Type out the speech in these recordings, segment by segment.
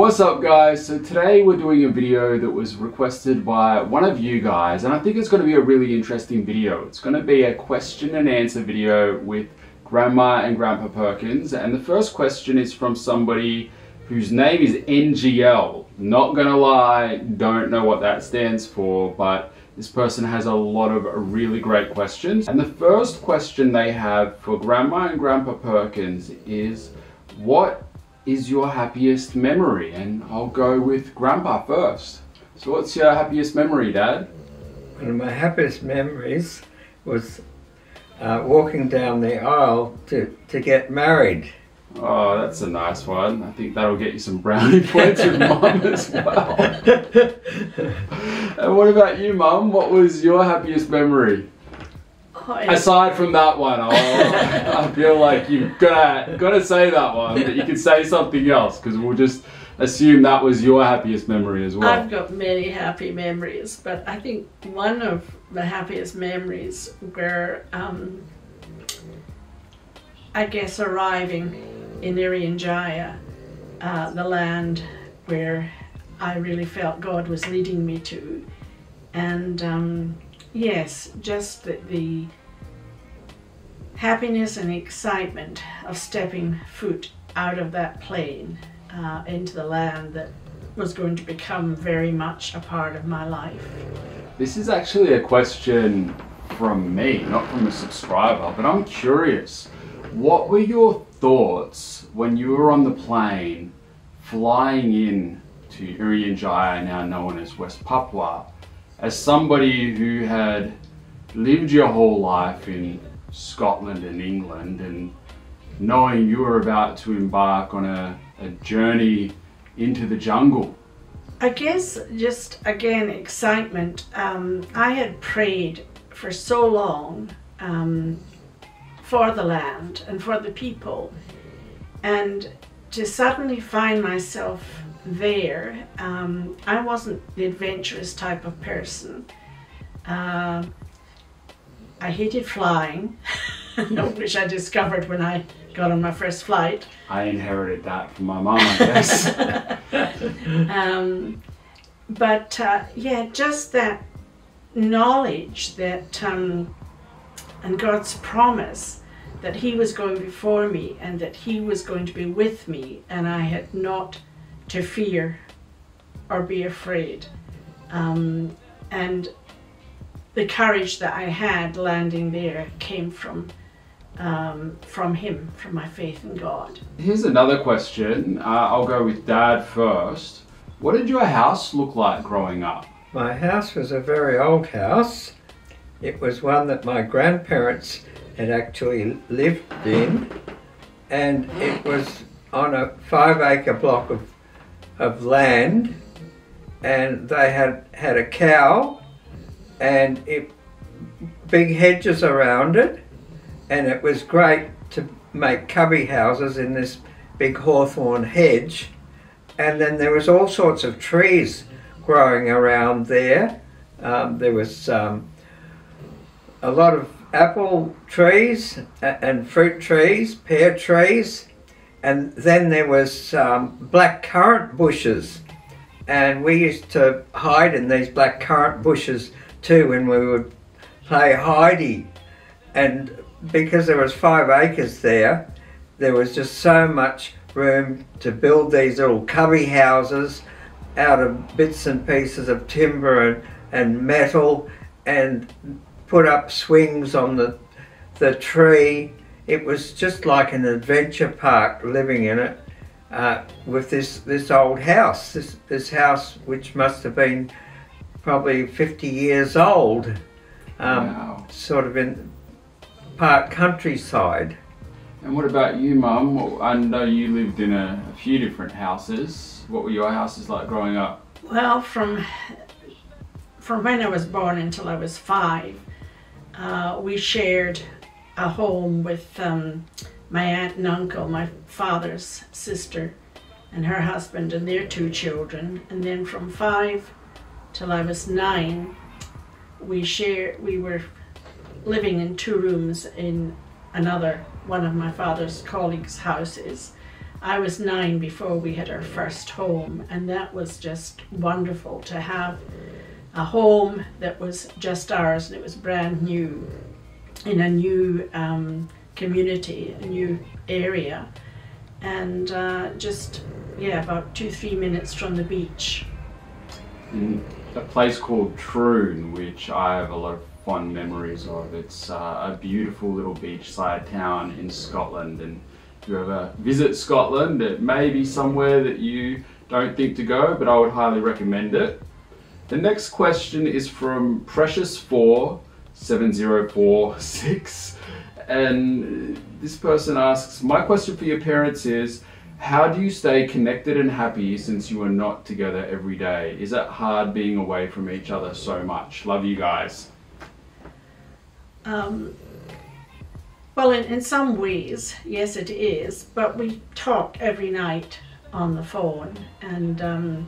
What's up guys? So today we're doing a video that was requested by one of you guys, and I think it's going to be a really interesting video. It's going to be a question and answer video with Grandma and Grandpa Perkins, and the first question is from somebody whose name is NGL. Not gonna lie, don't know what that stands for, but this person has a lot of really great questions. And the first question they have for Grandma and Grandpa Perkins is, what is your happiest memory? And I'll go with Grandpa first. So what's your happiest memory, Dad? One of my happiest memories was walking down the aisle to get married. Oh, that's a nice one. I think that'll get you some brownie points with Mum as well. And what about you, Mum? What was your happiest memory? Aside from that one, I feel like you've got to say that one, but you can say something else because we'll just assume that was your happiest memory as well. I've got many happy memories, but I think one of the happiest memories were, I guess, arriving in Irian Jaya, the land where I really felt God was leading me to. And yes, just the happiness and excitement of stepping foot out of that plane into the land that was going to become very much a part of my life. This is actually a question from me, not from a subscriber, but I'm curious. What were your thoughts when you were on the plane flying in to Irian Jaya, now known as West Papua, as somebody who had lived your whole life in Scotland and England, and knowing you were about to embark on a journey into the jungle? I guess just, again, excitement. I had prayed for so long for the land and for the people, and to suddenly find myself there. I wasn't the adventurous type of person. I hated flying, which I discovered when I got on my first flight. I inherited that from my mum, I guess. Yeah, just that knowledge that, and God's promise that He was going before me and that He was going to be with me, and I had not to fear or be afraid. And the courage that I had landing there came from Him, from my faith in God. Here's another question. I'll go with Dad first. What did your house look like growing up? My house was a very old house. It was one that my grandparents had actually lived in, and it was on a 5-acre block of land, and they had a cow and big hedges around it, and it was great to make cubby houses in this big hawthorn hedge. And then there was all sorts of trees growing around there. There was a lot of apple trees and fruit trees, pear trees, and then there was black currant bushes, and we used to hide in these black currant bushes too when we would play hidey. And because there was 5 acres there was just so much room to build these little cubby houses out of bits and pieces of timber and metal, and put up swings on the tree. It was just like an adventure park living in it, with this old house, this house which must have been probably 50 years old. Wow. Sort of in part countryside. And what about you, Mum? I know you lived in a few different houses. What were your houses like growing up? Well, from when I was born until I was 5, we shared a home with my aunt and uncle, my father's sister, and her husband and their 2 children. And then from 5 till I was 9, we were living in 2 rooms in one of my father's colleagues' houses. I was 9 before we had our first home, and that was just wonderful to have a home that was just ours, and it was brand new in a new community, a new area, and just, yeah, about 2-3 minutes from the beach. In a place called Troon, which I have a lot of fond memories of. It's a beautiful little beachside town in Scotland, and if you ever visit Scotland, it may be somewhere that you don't think to go, but I would highly recommend it. The next question is from Precious47046, and this person asks, my question for your parents is, how do you stay connected and happy since you are not together every day? Is it hard being away from each other so much? Love you guys. Well, in some ways, yes it is, but we talk every night on the phone, and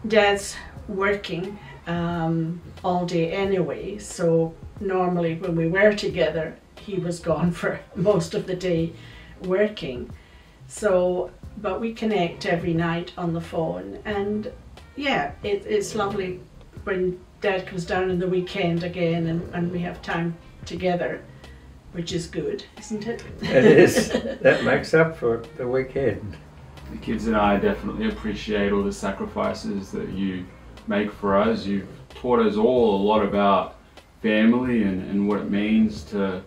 Dad's working all day anyway, so normally when we were together he was gone for most of the day working. So, but we connect every night on the phone, and yeah, it's lovely when Dad comes down on the weekend again and we have time together, which is good, isn't it? It is. That makes up for the weekend. The kids and I definitely appreciate all the sacrifices that you make for us. You've taught us all a lot about family and what it means to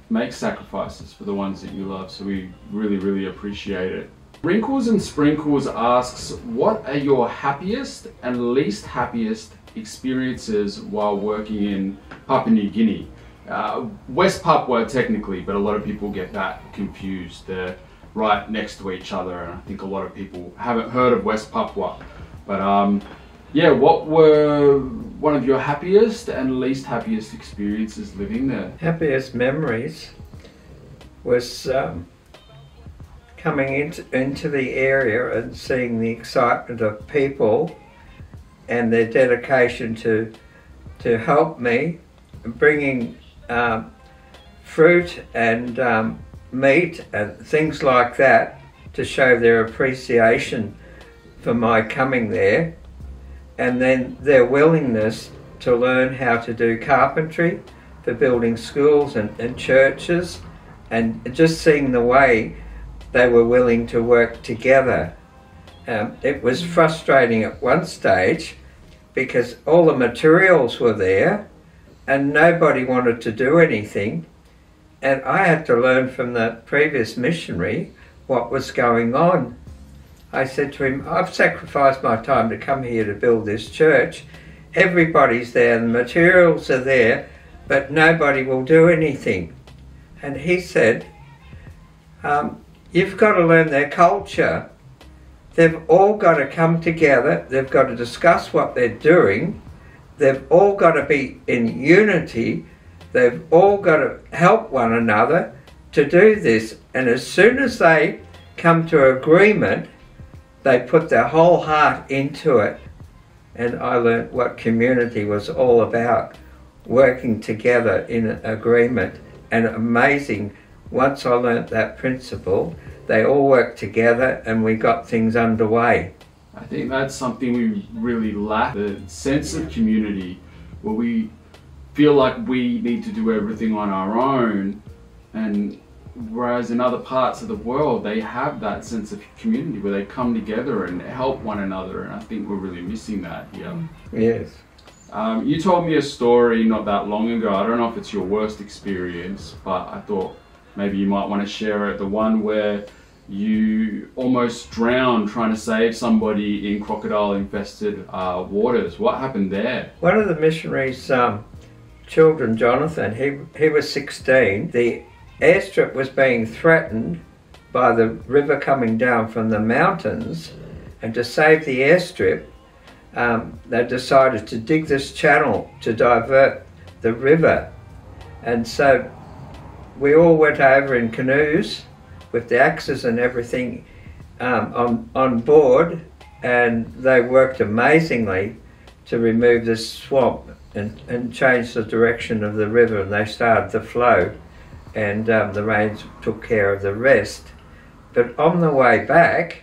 make sacrifices for the ones that you love, so we really appreciate it. Wrinkles and Sprinkles asks, what are your happiest and least happiest experiences while working in Papua New Guinea? West Papua technically, but a lot of people get that confused. They're right next to each other, and I think a lot of people haven't heard of West Papua. But yeah, what were one of your happiest and least happiest experiences living there? Happiest memories was coming into the area and seeing the excitement of people and their dedication to help me, bringing fruit and meat and things like that to show their appreciation for my coming there, and then their willingness to learn how to do carpentry for building schools and churches, and just seeing the way they were willing to work together. It was frustrating at one stage because all the materials were there and nobody wanted to do anything, and I had to learn from the previous missionary what was going on. I said to him, I've sacrificed my time to come here to build this church. Everybody's there, the materials are there, but nobody will do anything. And he said, you've got to learn their culture. They've all got to come together, they've got to discuss what they're doing, they've all got to be in unity, they've all got to help one another to do this. And as soon as they come to agreement, they put their whole heart into it. And I learned what community was all about, working together in agreement. And amazing, once I learnt that principle, they all worked together and we got things underway. I think that's something we really lack, the sense of community, where we feel like we need to do everything on our own, and whereas in other parts of the world they have that sense of community where they come together and help one another, and I think we're really missing that here. Yes. You told me a story not that long ago. I don't know if it's your worst experience, but I thought maybe you might want to share it. The one where you almost drowned trying to save somebody in crocodile-infested waters. What happened there? One of the missionaries' children, Jonathan, he was 16. The airstrip was being threatened by the river coming down from the mountains, and to save the airstrip, they decided to dig this channel to divert the river. And so we all went over in canoes with the axes and everything on board, and they worked amazingly to remove this swamp and change the direction of the river, and they started the flow, and the rains took care of the rest. But on the way back,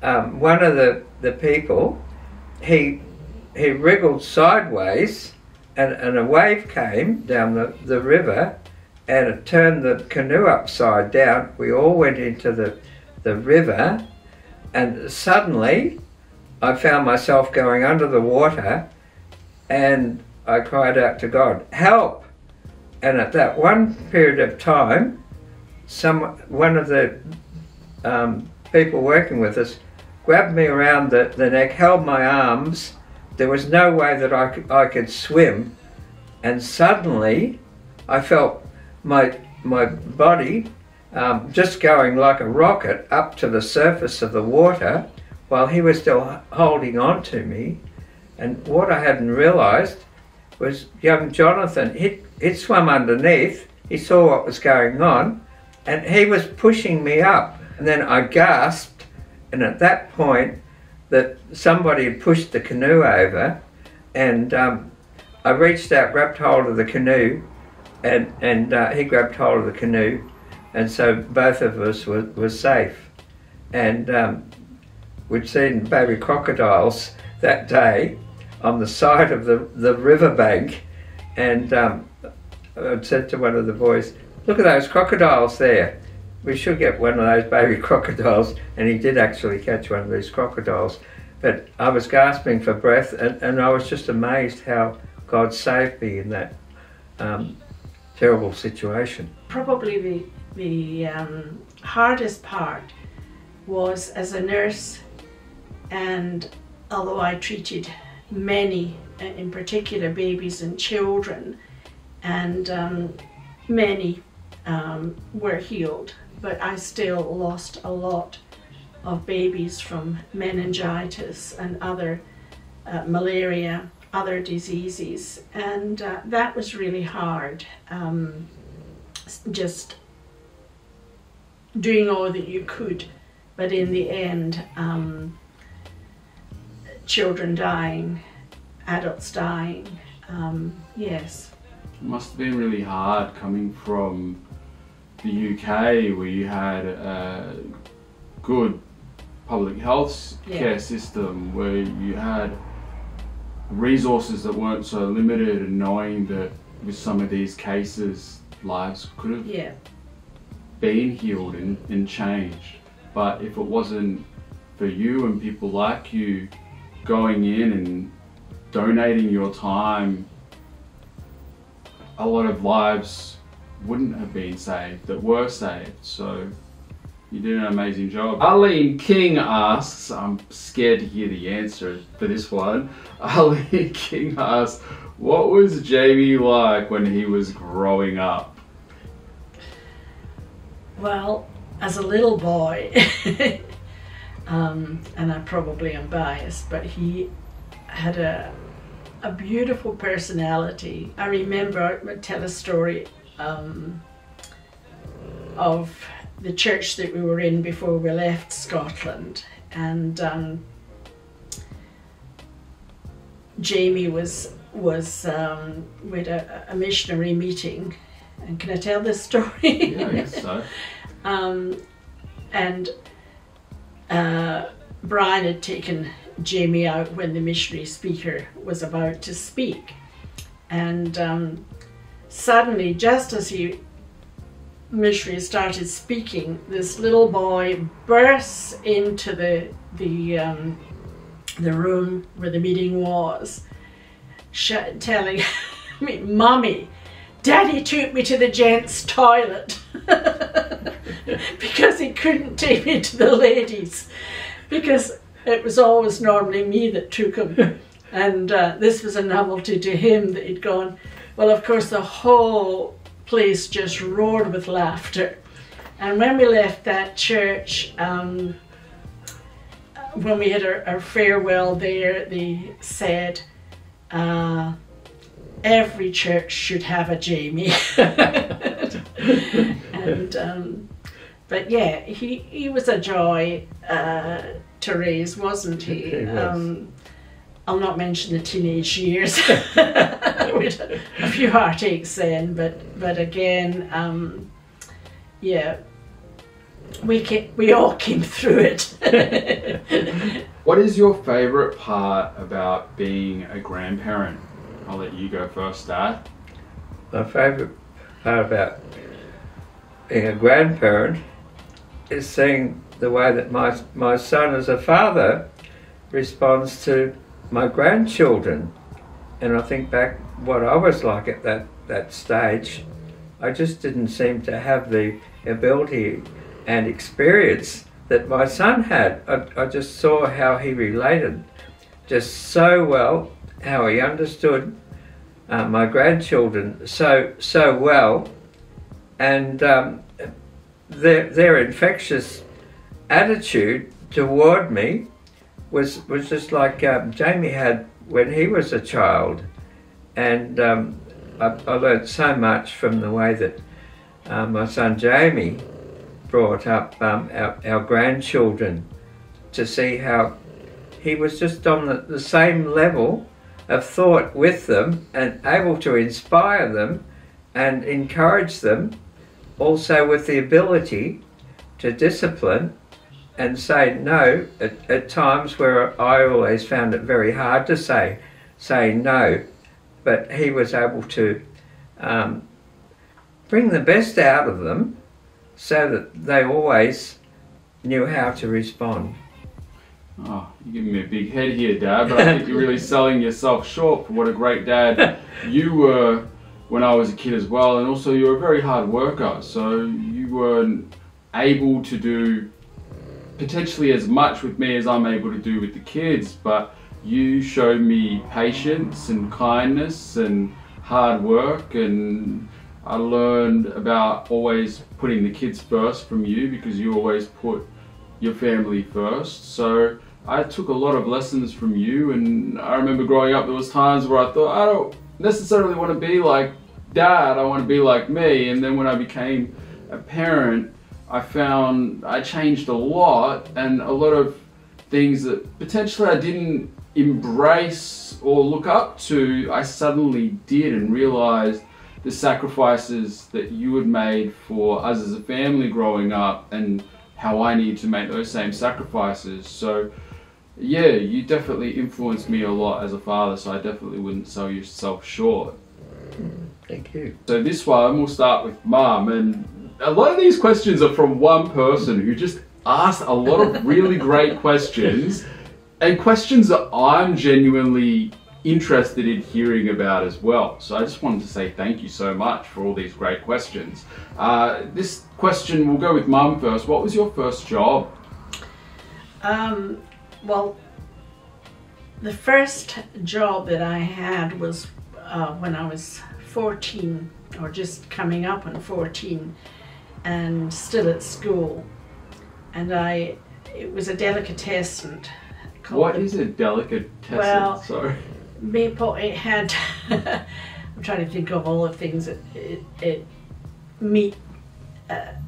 one of the people, he wriggled sideways, and a wave came down the river, and it turned the canoe upside down. We all went into the river, and suddenly I found myself going under the water, and I cried out to God, "Help!" And at that one period of time, one of the people working with us grabbed me around the neck, held my arms. There was no way that I could swim, and suddenly I felt my body just going like a rocket up to the surface of the water, while he was still holding on to me. And what I hadn't realised was young Jonathan, he'd swum underneath, he saw what was going on, and he was pushing me up. And then I gasped, and at that point that somebody had pushed the canoe over, and I reached out, grabbed hold of the canoe, and he grabbed hold of the canoe, and so both of us were safe. And we'd seen baby crocodiles that day on the side of the riverbank, and I said to one of the boys, "Look at those crocodiles there. We should get one of those baby crocodiles." And he did actually catch one of these crocodiles. But I was gasping for breath, and I was just amazed how God saved me in that terrible situation. Probably the hardest part was as a nurse, and although I treated many, in particular babies and children, and many were healed, but I still lost a lot of babies from meningitis and other malaria, other diseases, and that was really hard. Just doing all that you could, but in the end, children dying, adults dying, yes. It must have been really hard coming from the UK, where you had a good public health care system, where you had resources that weren't so limited, and knowing that with some of these cases lives could have been healed and changed. But if it wasn't for you and people like you going in and donating your time, a lot of lives wouldn't have been saved that were saved. So you did an amazing job. Arlene King asks, I'm scared to hear the answer for this one. Arlene King asks, what was Jamie like when he was growing up? Well, as a little boy, and I probably am biased, but he had a beautiful personality. I remember, I'll tell a story of the church that we were in before we left Scotland, and Jamie was with a missionary meeting. And can I tell this story? Yeah, I guess so. And Brian had taken Jamie out when the missionary speaker was about to speak, and suddenly, just as the missionary started speaking, this little boy bursts into the room where the meeting was, telling me, "Mummy, Daddy took me to the gents' toilet," because he couldn't take me to the ladies, because it was always normally me that took him. And this was a novelty to him that he'd gone. Well, of course, the whole place just roared with laughter. And when we left that church, when we had our farewell there, they said, every church should have a Jamie. And but yeah, he was a joy to raise, wasn't he? He was. I'll not mention the teenage years. We had a few heartaches then, but again, yeah, we all came through it. What is your favourite part about being a grandparent? I'll let you go first, Dad. My favourite part about being a grandparent is seeing the way that my son as a father responds to my grandchildren. And I think back what I was like at that stage. I just didn't seem to have the ability and experience that my son had. I just saw how he related just so well, how he understood my grandchildren so well, and their infectious attitude toward me was just like Jamie had when he was a child. And I learned so much from the way that my son Jamie brought up our grandchildren, to see how he was just on the same level of thought with them and able to inspire them and encourage them, also with the ability to discipline and say no at times where I always found it very hard to say no. But he was able to bring the best out of them so that they always knew how to respond. Oh, you're giving me a big head here, Dad, but I think you're really selling yourself short for what a great dad you were when I was a kid as well. And also you're a very hard worker, so you weren't able to do potentially as much with me as I'm able to do with the kids, but you showed me patience and kindness and hard work, and I learned about always putting the kids first from you, because you always put your family first. So I took a lot of lessons from you, and I remember growing up there was times where I thought, I don't necessarily want to be like Dad, I want to be like me. And then when I became a parent, I found I changed a lot, and a lot of things that potentially I didn't embrace or look up to, I suddenly did, and realized the sacrifices that you had made for us as a family growing up, and how I need to make those same sacrifices. So yeah, you definitely influenced me a lot as a father, so I definitely wouldn't sell yourself short. Thank you. So this one, we'll start with Mum, and a lot of these questions are from one person who just asked a lot of really great questions, and questions that I'm genuinely interested in hearing about as well. So I just wanted to say thank you so much for all these great questions. This question, we'll go with Mum first. What was your first job? Well, the first job that I had was when I was 14, or just coming up on 14, and still at school. And it was a delicatessen. What is a delicatessen? Well, sorry. Maple, it had, I'm trying to think of all the things meat.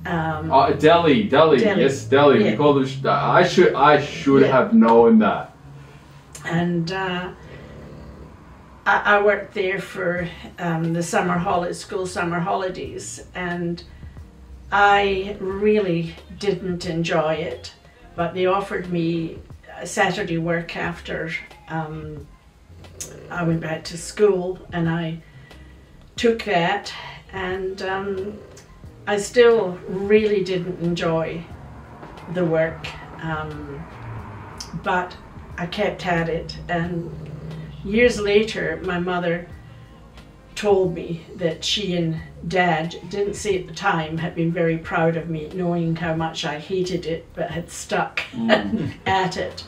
Deli. Yes, deli. Yeah. We call them. I should have known that. And I worked there for the school summer holidays, and I really didn't enjoy it. But they offered me a Saturday work after I went back to school, and I took that, and I still really didn't enjoy the work, but I kept at it. And years later, my mother told me that she and Dad, didn't say at the time, had been very proud of me, knowing how much I hated it, but had stuck at it.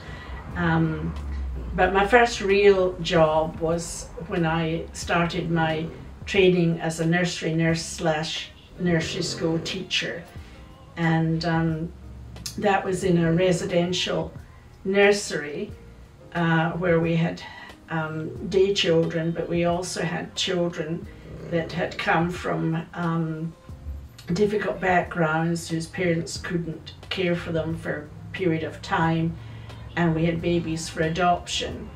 But my first real job was when I started my training as a nursery nurse / nursery school teacher. And that was in a residential nursery where we had day children, but we also had children that had come from difficult backgrounds whose parents couldn't care for them for a period of time, and we had babies for adoption.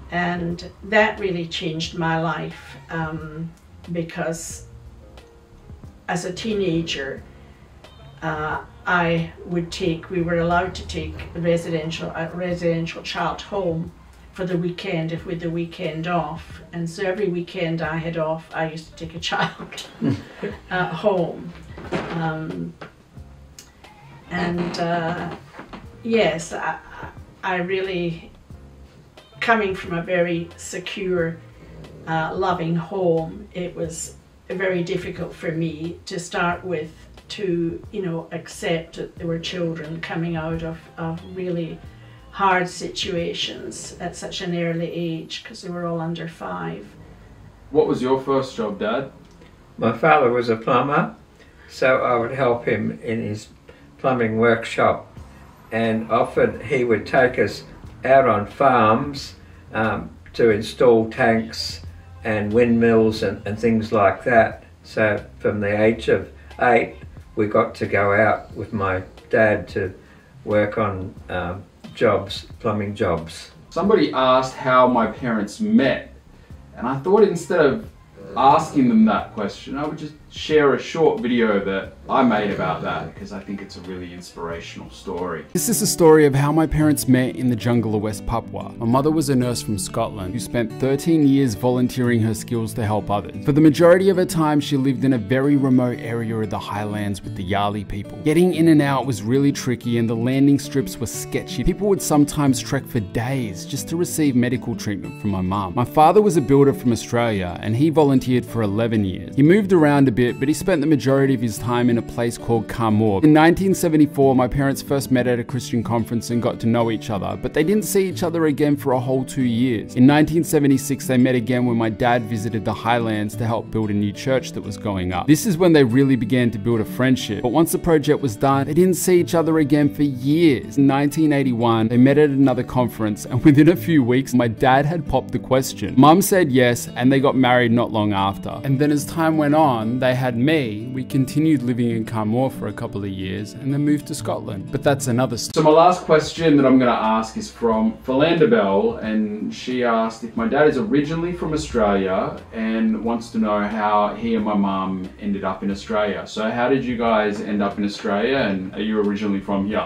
And that really changed my life, because as a teenager we were allowed to take a residential child home for the weekend if we had the weekend off. And so every weekend I had off, I used to take a child home. Yes, I really, coming from a very secure, loving home, it was very difficult for me to start with to, accept that there were children coming out of really hard situations at such an early age, because they were all under 5. What was your first job, Dad? My father was a plumber, so I would help him in his plumbing workshop, and often he would take us out on farms to install tanks and windmills and things like that. So from the age of 8 we got to go out with my dad to work on jobs, plumbing jobs. Somebody asked how my parents met, and I thought instead of asking them that question, I would just share a short video that I made about that, because I think it's a really inspirational story. This is the story of how my parents met in the jungle of West Papua. My mother was a nurse from Scotland who spent 13 years volunteering her skills to help others. For the majority of her time, she lived in a very remote area of the highlands with the Yali people. Getting in and out was really tricky, and the landing strips were sketchy. People would sometimes trek for days just to receive medical treatment from my mum. My father was a builder from Australia, and he volunteered for 11 years. He moved around a bit, but he spent the majority of his time in a place called Kamor. In 1974, my parents first met at a Christian conference and got to know each other, but they didn't see each other again for a whole 2 years. In 1976, they met again when my dad visited the highlands to help build a new church that was going up. This is when they really began to build a friendship, but once the project was done, they didn't see each other again for years. In 1981, they met at another conference, and within a few weeks, my dad had popped the question. Mum said yes, and they got married not long after. And then as time went on, they had me. We continued living in Kamor for a couple of years and then moved to Scotland. But that's another story. So my last question that I'm going to ask is from Philander Bell, and she asked if my dad is originally from Australia and wants to know how he and my mum ended up in Australia. So how did you guys end up in Australia, and are you originally from here?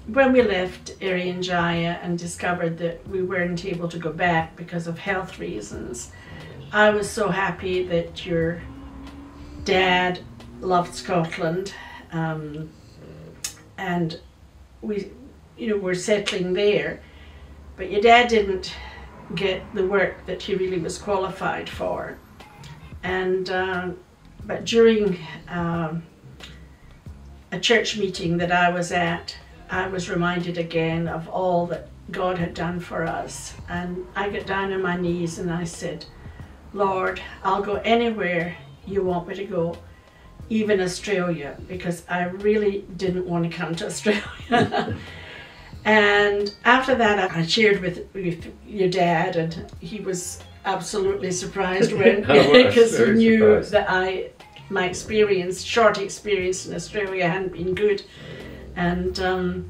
When we left Irian Jaya and discovered that we weren't able to go back because of health reasons, I was so happy that your dad loved Scotland, and we, were settling there. But your dad didn't get the work that he really was qualified for, and but during a church meeting that I was at, I was reminded again of all that God had done for us, and I got down on my knees and I said, Lord, I'll go anywhere you want me to go, even Australia, because I really didn't want to come to Australia. And after that, I shared with your dad, and he was absolutely surprised when, because he knew that my short experience in Australia hadn't been good. And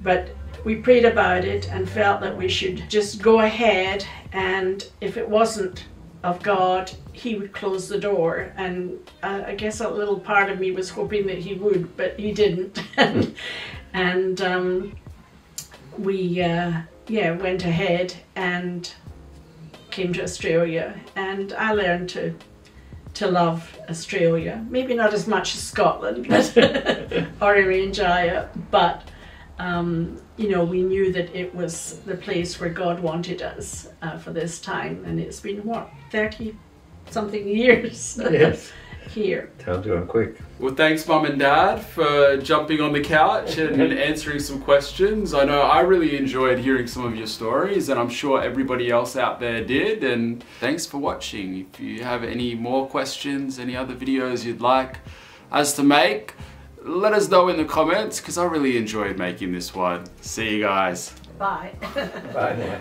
but we prayed about it and felt that we should just go ahead, and if it wasn't of God, he would close the door. And I guess a little part of me was hoping that he would, but he didn't. And we went ahead and came to Australia, and I learned to love Australia. Maybe not as much as Scotland, but or Irian Jaya, but we knew that it was the place where God wanted us for this time, and it's been, 30-something years yes. here. Time's going quick. Well, thanks Mum and Dad for jumping on the couch and answering some questions. I know I really enjoyed hearing some of your stories, and I'm sure everybody else out there did, and thanks for watching. If you have any more questions, any other videos you'd like us to make, let us know in the comments, because I really enjoyed making this one. See you guys. Bye. Bye now.